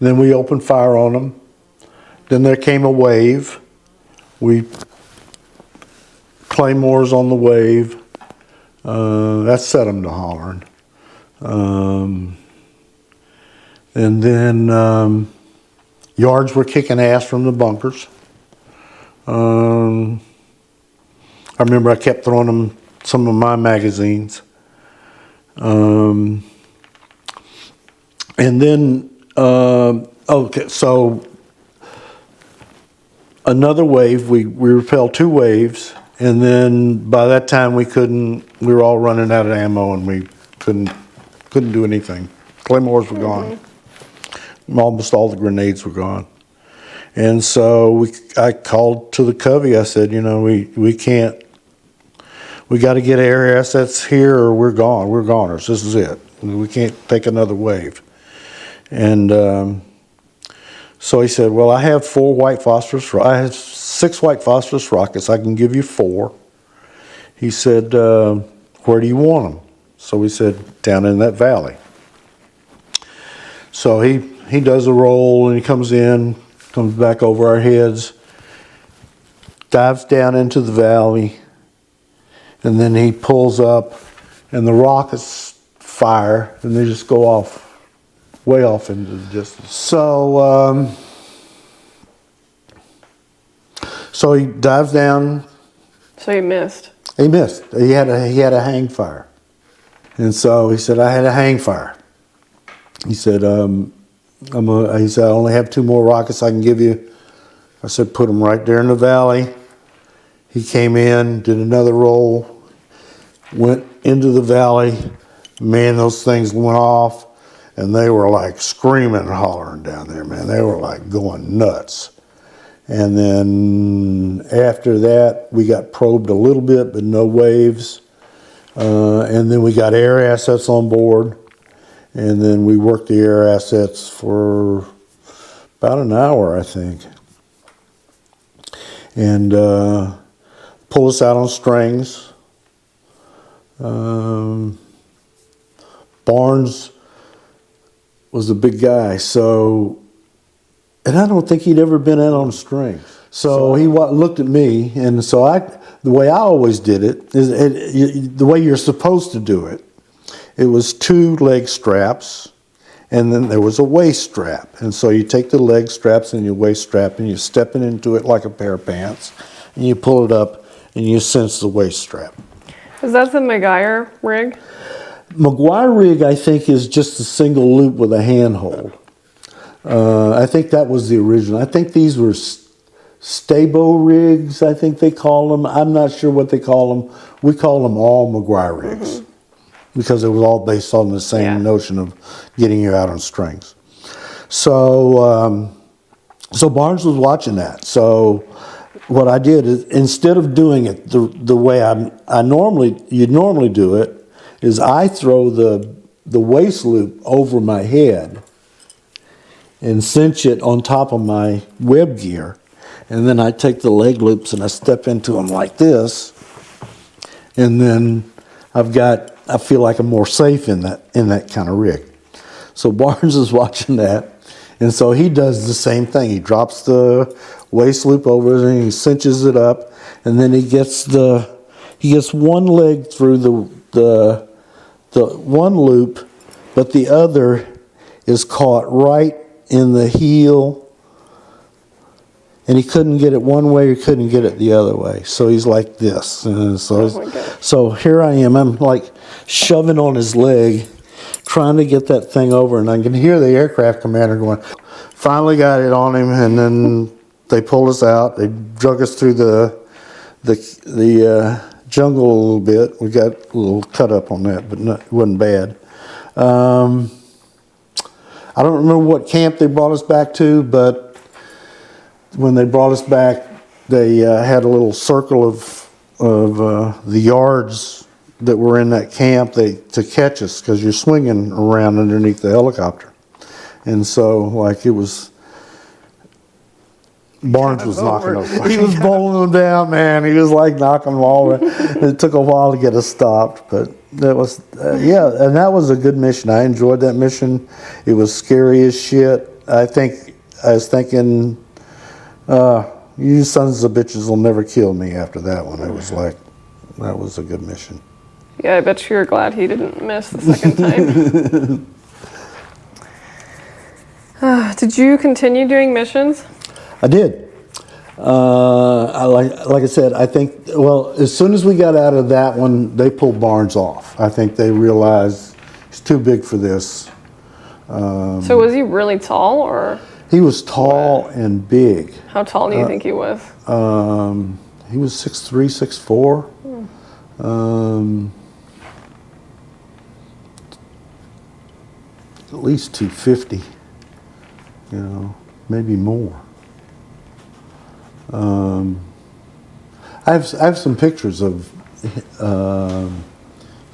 we opened fire on them. Then there came a wave. Claymores on the wave. That set them to hollering. And then yards were kicking ass from the bunkers. I remember I kept throwing them some of my magazines. And then, okay, so another wave, we repelled 2 waves, and then by that time we were all running out of ammo and we couldn't do anything. Claymores were gone. Almost all the grenades were gone. And so I called to the covey. I said, you know, we can't, we got to get air assets here or we're gone. We're goners. This is it. We can't take another wave. And so he said, well, I have 6 white phosphorus rockets. I can give you 4. He said, where do you want them? So we said, down in that valley. So he does a roll and he comes back over our heads, dives down into the valley, and then he pulls up and the rockets fire and they just go off, way off into the distance. So, so he dives down. So he missed. He missed. He had a hang fire. And so he said, I had a hang fire. He said, he said, I only have 2 more rockets I can give you. I said, put them right there in the valley. He came in, did another roll, went into the valley. Man, those things went off, and they were like screaming and hollering down there, man. They were like going nuts. And then after that, we got probed a little bit, but no waves. And then we got air assets on board. And then we worked the air assets for about an hour, I think. And pull us out on strings. Barnes was a big guy, so, and I don't think he'd ever been out on a string. So he looked at me, and so the way I always did it is the way you're supposed to do it. It was 2 leg straps, and then there was a waist strap. And so you take the leg straps and your waist strap, and you step into it like a pair of pants, and you pull it up, and you cinch the waist strap. Is that the McGuire rig? McGuire rig, I think, is just a single loop with a handhold. I think that was the original. I think these were Stabo rigs, I think they call them. I'm not sure what they call them. We call them all McGuire rigs. Because it was all based on the same notion of getting you out on strings. So, so Barnes was watching that. So what I did is, instead of doing it the way you'd normally do it, is I throw the waist loop over my head and cinch it on top of my web gear. And then I take the leg loops and I step into them like this. And then I feel like I'm more safe in that kind of rig. So Barnes is watching that, and so he does the same thing. He drops the waist loop over it and he cinches it up, and then he gets one leg through the one loop, but the other is caught right in the heel. And he couldn't get it one way, he couldn't get it the other way. So he's like this. And so here I am, I'm like shoving on his leg, trying to get that thing over. And I can hear the aircraft commander going, finally got it on him. And then they pulled us out. They drug us through the jungle a little bit. We got a little cut up on that, but it wasn't bad. I don't remember what camp they brought us back to, but when they brought us back, they had a little circle of the yards that were in that camp to catch us, because you're swinging around underneath the helicopter. And so, like, it was, Barnes was knocking them. He was bowling them down, man. He was like knocking them all around. It took a while to get us stopped, but that was, yeah, and that was a good mission. I enjoyed that mission. It was scary as shit. I was thinking, you sons of bitches will never kill me after that one. It was like, that was a good mission. Yeah, I bet you're glad he didn't miss the second time. Did you continue doing missions? I did. Like I said, I think, well, as soon as we got out of that one, they pulled Barnes off. I think they realized he's too big for this. So was he really tall, or? He was tall and big. How tall do you think he was? He was 6'3", 6'4". At least 250, you know, maybe more. I have some pictures of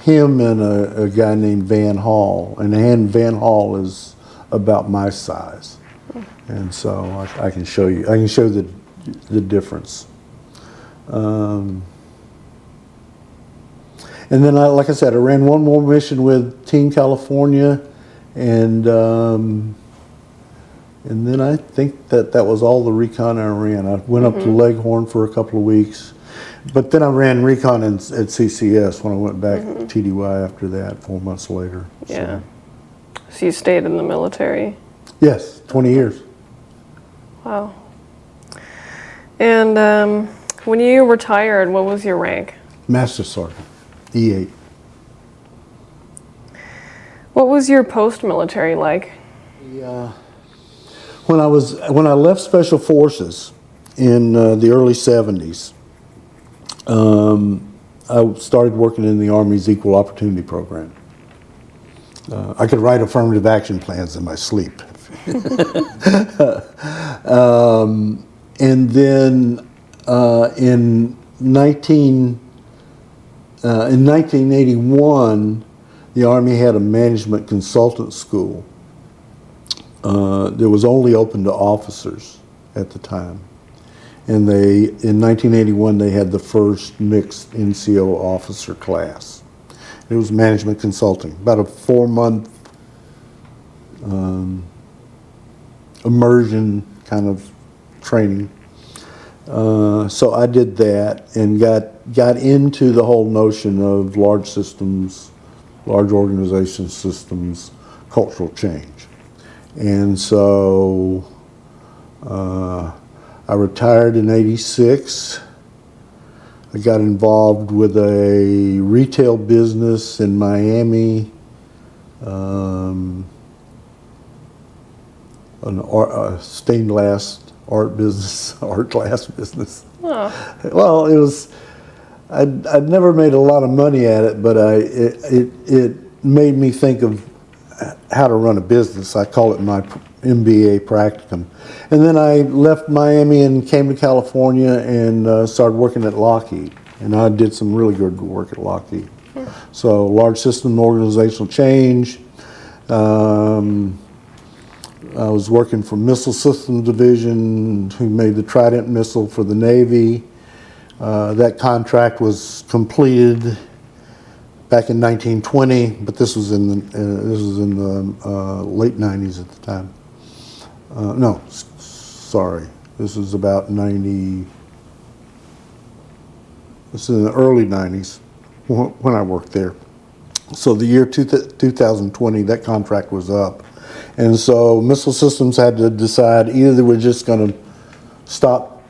him and a guy named Van Hall, and Van Hall is about my size, and so I can show you. I can show the difference. And then, like I said, I ran one more mission with Team California, and then I think that was all the recon I ran. I went up to Leghorn for a couple of weeks, but then I ran recon at CCS when I went back to TDY after that 4 months later. Yeah. So you stayed in the military? Yes, 20 years. Wow. And when you retired, what was your rank? Master Sergeant, E8. What was your post-military like? Yeah. When I left Special Forces in the early 70s, I started working in the Army's Equal Opportunity Program. I could write affirmative action plans in my sleep. And then in 1981, the Army had a management consultant school that was only open to officers at the time. And in 1981, they had the first mixed NCO officer class. It was management consulting, about a 4-month immersion kind of training. So I did that and got into the whole notion of large systems, large organization systems, cultural change. And so I retired in '86. I got involved with a retail business in Miami, a stained glass art business, art glass business. Oh. Well, it was, I'd never made a lot of money at it, but it made me think of how to run a business. I call it my MBA practicum. And then I left Miami and came to California and started working at Lockheed. And I did some really good work at Lockheed. So large system organizational change. I was working for Missile Systems Division, who made the Trident missile for the Navy. That contract was completed back in 1920, but this was in the late 90s at the time. No, sorry, this was about 90. This is in the early 90s when I worked there. So the year 2020, that contract was up. And so Missile Systems had to decide either they were just going to stop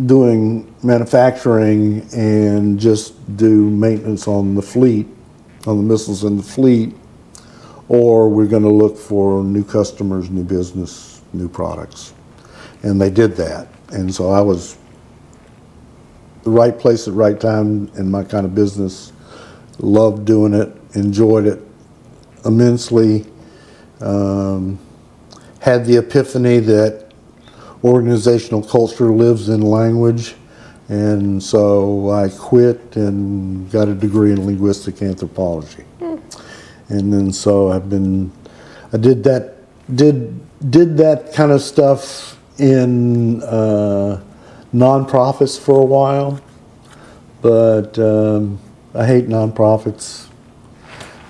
doing manufacturing and just do maintenance on the fleet, on the missiles in the fleet, or we're going to look for new customers, new business, new products. And they did that. And so I was the right place at the right time in my kind of business. Loved doing it, enjoyed it immensely. Had the epiphany that organizational culture lives in language, and so I quit and got a degree in linguistic anthropology. And then so I did that kind of stuff in nonprofits for a while, but I hate nonprofits.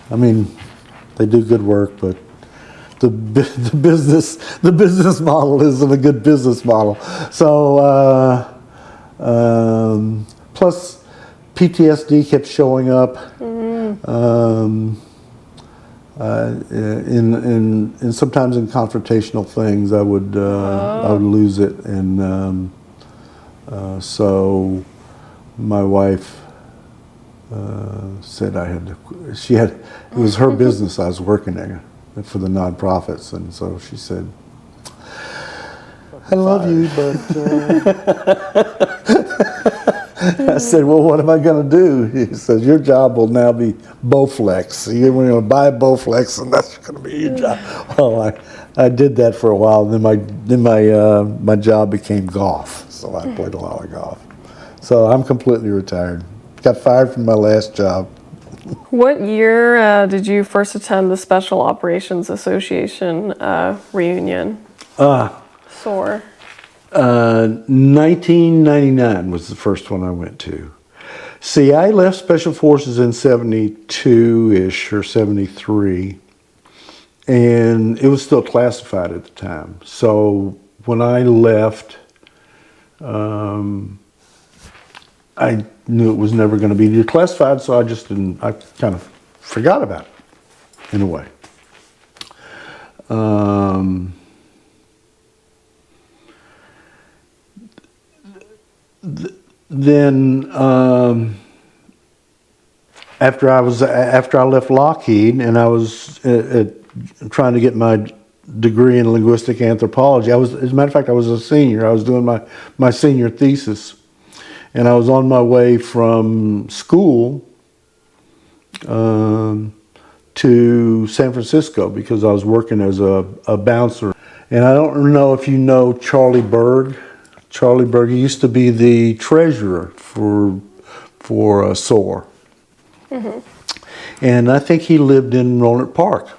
I mean, they do good work, but the business model isn't a good business model. So plus PTSD kept showing up. In sometimes in confrontational things, I would lose it, and so my wife said I had to. It was her business. I was working there for the nonprofits, and so she said, "I love you, but." I said, well, what am I going to do? He says, your job will now be Bowflex. We're going to buy Bowflex, and that's going to be your job. Well, I did that for a while. Then my job became golf, so I played a lot of golf. So I'm completely retired. Got fired from my last job. What year did you first attend the Special Operations Association reunion? SOR. 1999 was the first one I went to. See, I left Special Forces in 72-ish or 73, and it was still classified at the time. So when I left, I knew it was never going to be declassified, so I kind of forgot about it, in a way. Then after I left Lockheed and I was trying to get my degree in linguistic anthropology, as a matter of fact, I was a senior. I was doing my senior thesis, and I was on my way from school to San Francisco because I was working as a bouncer. And I don't know if you know Charlie Berg. Charlie Berg, he used to be the treasurer for SOAR. Mm-hmm. And I think he lived in Rohnert Park.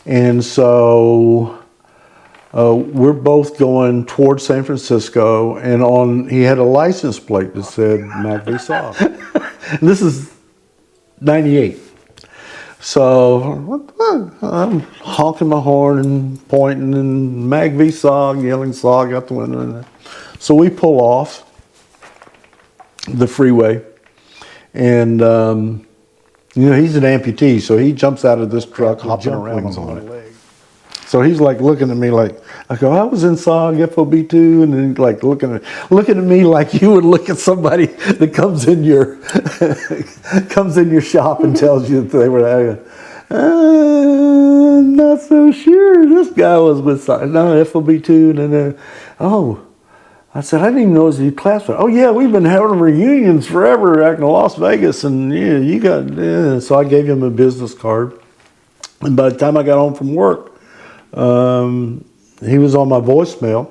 And so we're both going towards San Francisco, and he had a license plate that said MACV-SOG. This is 98. So I'm honking my horn and pointing and MACV-SOG, yelling SOG out the window. So we pull off the freeway, and he's an amputee, so he jumps out of this truck, hopping around on it. So he's like looking at me like, I go, I was in SOG FOB2, and then like looking at me like you would look at somebody that comes in your shop and tells you that they were there. Not so sure. This guy was with SOG. No, FOB2, and then I said, I didn't even know it was declassified. Oh yeah, we've been having reunions forever out in Las Vegas, and yeah, you got. Yeah. So I gave him a business card, and by the time I got home from work, he was on my voicemail,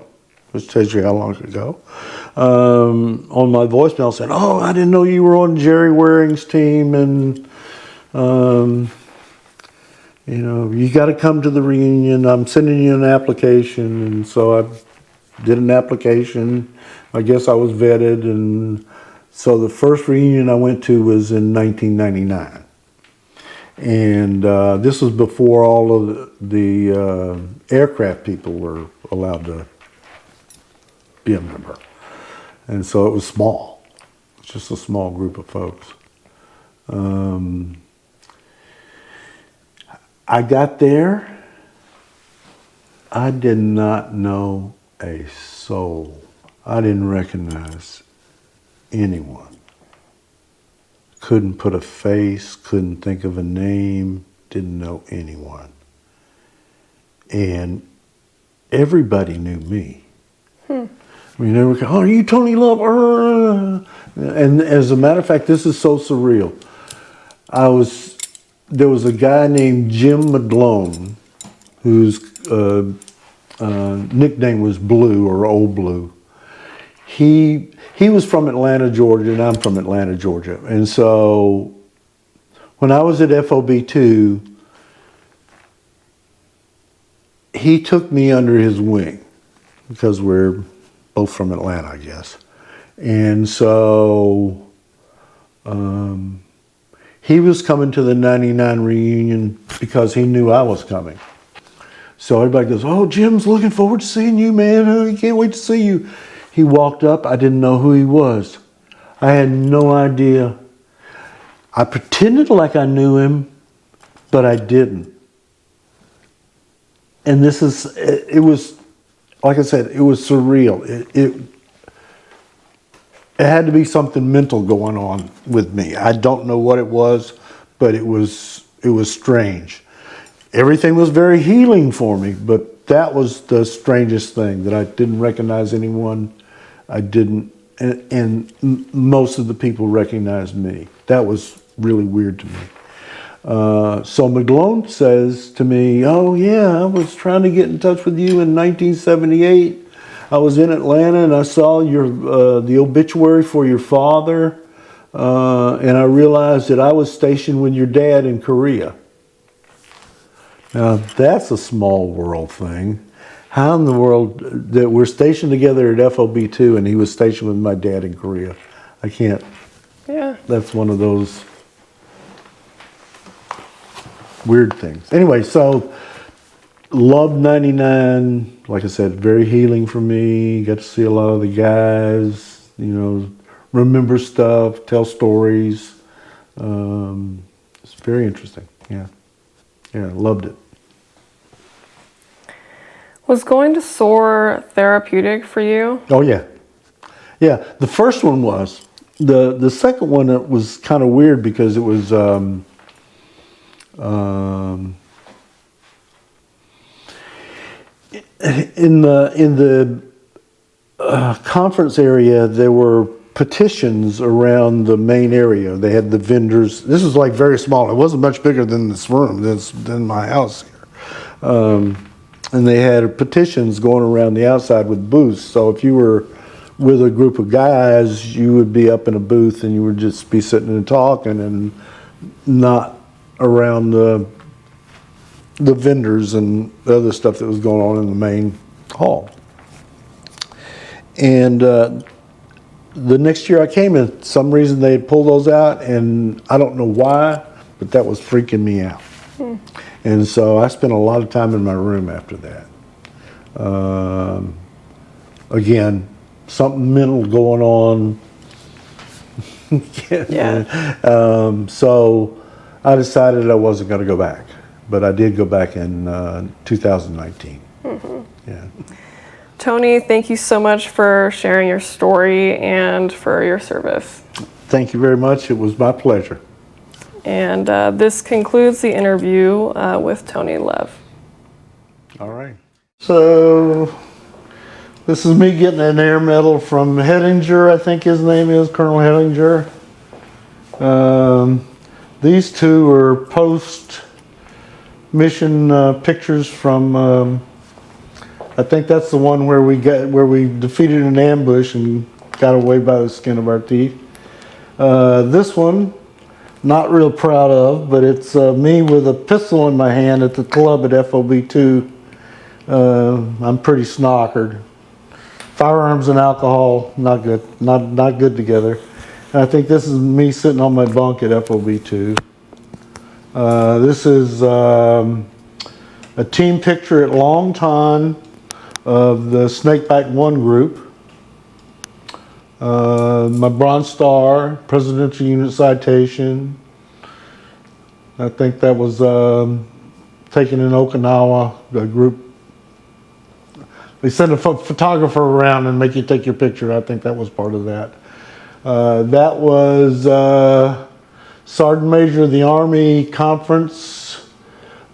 which tells you how long ago. On my voicemail saying, "Oh, I didn't know you were on Jerry Waring's team, and you got to come to the reunion. I'm sending you an application." And so I did an application. I guess I was vetted, and so the first reunion I went to was in 1999. And this was before all of the aircraft people were allowed to be a member. And so it was small. It was just a small group of folks. I got there. I did not know a soul. I didn't recognize anyone. Couldn't put a face, couldn't think of a name, didn't know anyone. And everybody knew me. I mean, they were going, oh, are you Tony Love? And as a matter of fact, this is so surreal. There was a guy named Jim McGlone, whose nickname was Blue or Old Blue. He was from Atlanta, Georgia, and I'm from Atlanta, Georgia. And so when I was at FOB2, he took me under his wing because we're both from Atlanta, I guess. And so he was coming to the 99 reunion because he knew I was coming. So everybody goes, oh, Jim's looking forward to seeing you, man. Oh, he can't wait to see you. He walked up. I didn't know who he was. I had no idea. I pretended like I knew him, but I didn't. And it was, like I said, it was surreal. It had to be something mental going on with me. I don't know what it was, but it was strange. Everything was very healing for me, but that was the strangest thing, that I didn't recognize anyone. I didn't, and most of the people recognized me. That was really weird to me. So McGlone says to me, "Oh yeah, I was trying to get in touch with you in 1978. I was in Atlanta and I saw the obituary for your father, and I realized that I was stationed with your dad in Korea." Now that's a small world thing. How in the world that we're stationed together at FOB2 and he was stationed with my dad in Korea? I can't. Yeah. That's one of those weird things. Anyway, so loved 99. Like I said, very healing for me. Got to see a lot of the guys, you know, remember stuff, tell stories. It's very interesting. Yeah. Yeah, loved it. Was going to SOAR therapeutic for you? Oh yeah. Yeah, the first one was. The second one, it was kind of weird because it was in the conference area, there were petitions around the main area. They had the vendors. This was like very small. It wasn't much bigger than this room, than my house here. And they had petitions going around the outside with booths. So if you were with a group of guys, you would be up in a booth and you would just be sitting and talking and not around the vendors and the other stuff that was going on in the main hall. And the next year I came in, some reason they had pulled those out, and I don't know why, but that was freaking me out. And so I spent a lot of time in my room after that. Again, something mental going on. Yeah. So I decided I wasn't going to go back, but I did go back in 2019. Yeah. Tony, thank you so much for sharing your story and for your service. Thank you very much. It was my pleasure. And this concludes the interview with Tony Lev. All right. So this is me getting an air medal from Hettinger, I think his name is, Colonel Hettinger. These two are post-mission pictures from, I think that's the one where we defeated an ambush and got away by the skin of our teeth. This one, not real proud of, but it's me with a pistol in my hand at the club at FOB2. I'm pretty snockered. Firearms and alcohol, not good, not good together. And I think this is me sitting on my bunk at FOB2. This is a team picture at Long Ton of the Snakeback 1 group. My Bronze Star, Presidential Unit Citation. I think that was taken in Okinawa, the group. They send a photographer around and make you take your picture. I think that was part of that. That was Sergeant Major of the Army Conference.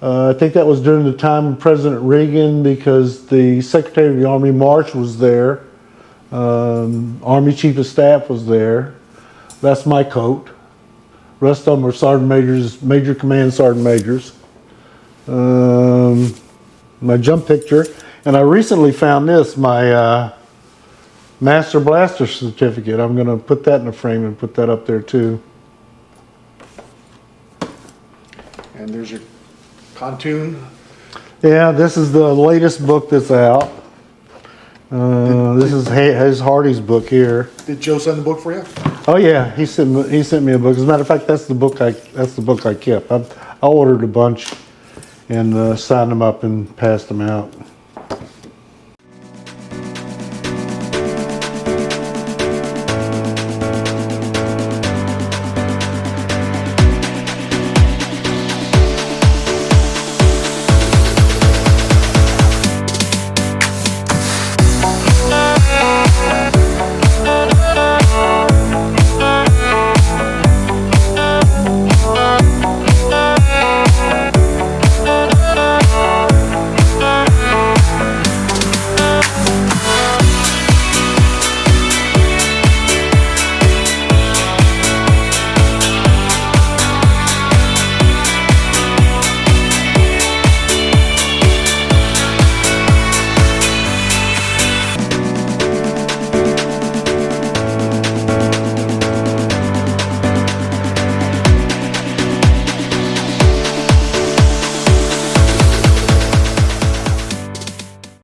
I think that was during the time of President Reagan, because the Secretary of the Army March was there. Army Chief of Staff was there. That's my coat. Rest of them are Sergeant Majors, Major Command Sergeant Majors. My jump picture. And I recently found this, my Master Blaster certificate. I'm going to put that in a frame and put that up there too. And there's your pontoon. Yeah, this is the latest book that's out. This is Hardy's book here. Did Joe send the book for you? Oh yeah, he sent me a book. As a matter of fact, that's the book I kept. I ordered a bunch and signed them up and passed them out.